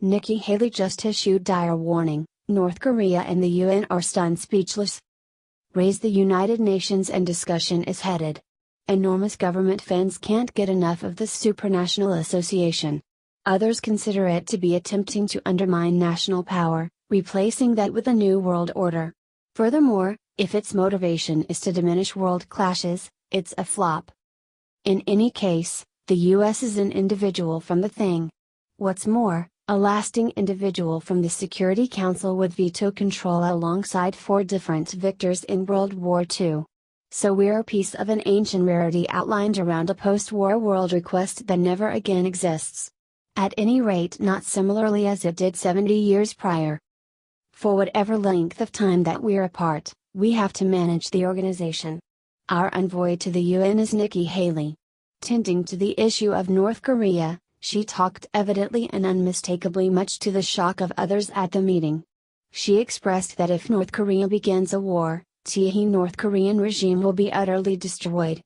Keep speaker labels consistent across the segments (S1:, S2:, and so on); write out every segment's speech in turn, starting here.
S1: Nikki Haley just issued dire warning, North Korea and the UN are stunned speechless. Raise the United Nations and discussion is headed. Enormous government fans can't get enough of this supranational association. Others consider it to be attempting to undermine national power, replacing that with a new world order. Furthermore, if its motivation is to diminish world clashes, it's a flop. In any case, the US is an individual from the thing. What's more, a lasting individual from the Security Council would veto control alongside 4 different victors in World War II. So we're a piece of an ancient rarity outlined around a post-war world request that never again exists. At any rate, not similarly as it did 70 years prior. For whatever length of time that we're apart, we have to manage the organization. Our envoy to the UN is Nikki Haley. Tending to the issue of North Korea, she talked evidently and unmistakably, much to the shock of others at the meeting. She expressed that if North Korea begins a war, the North Korean regime will be utterly destroyed.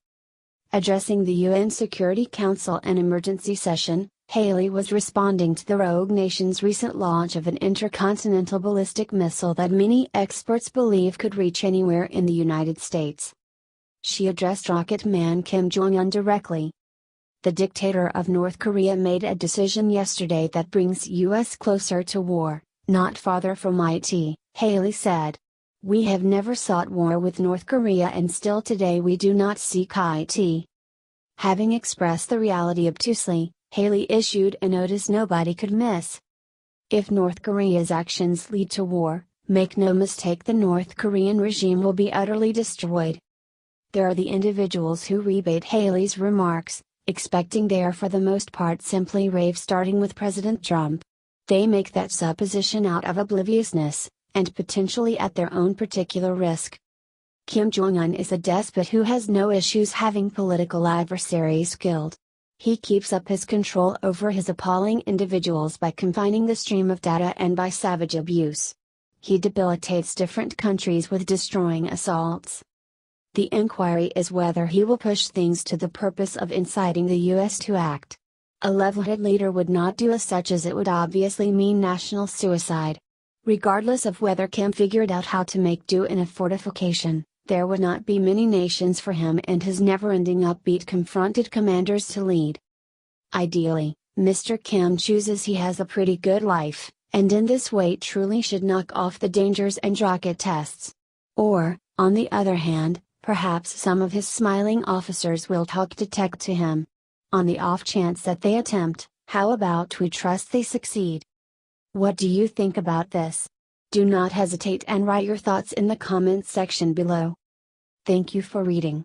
S1: Addressing the UN Security Council an emergency session, Haley was responding to the rogue nation's recent launch of an intercontinental ballistic missile that many experts believe could reach anywhere in the United States. She addressed rocket man Kim Jong-un directly. The dictator of North Korea made a decision yesterday that brings US closer to war, not farther from it, Haley said. We have never sought war with North Korea and still today we do not seek it. Having expressed the reality obtusely, Haley issued a notice nobody could miss. If North Korea's actions lead to war, make no mistake, the North Korean regime will be utterly destroyed. There are the individuals who rebate Haley's remarks, expecting they are for the most part simply rave, starting with President Trump. They make that supposition out of obliviousness, and potentially at their own particular risk. Kim Jong-un is a despot who has no issues having political adversaries killed. He keeps up his control over his appalling individuals by confining the stream of data and by savage abuse. He debilitates different countries with destroying assaults. The inquiry is whether he will push things to the purpose of inciting the US to act. A level-headed leader would not do as such, as it would obviously mean national suicide. Regardless of whether Kim figured out how to make do in a fortification, there would not be many nations for him and his never-ending upbeat confronted commanders to lead. Ideally, Mr. Kim chooses he has a pretty good life, and in this way truly should knock off the dangers and rocket tests. Or, on the other hand, perhaps some of his smiling officers will talk to tech to him. On the off chance that they attempt, how about we trust they succeed? What do you think about this? Do not hesitate and write your thoughts in the comments section below. Thank you for reading.